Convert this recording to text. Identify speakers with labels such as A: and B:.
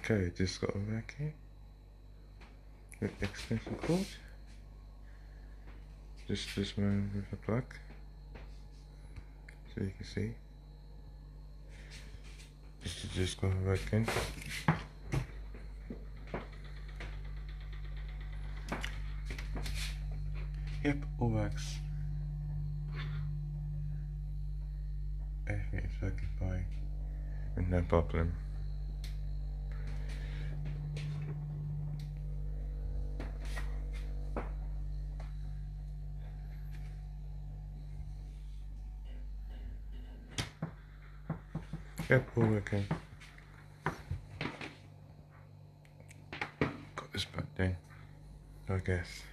A: Okay, just got them back here with extension cord. Just this one with the plug, so you can see. This is just going back in. Yep, all works. Everything is working fine, and no problem. Yep, all working. Got this back then, I guess.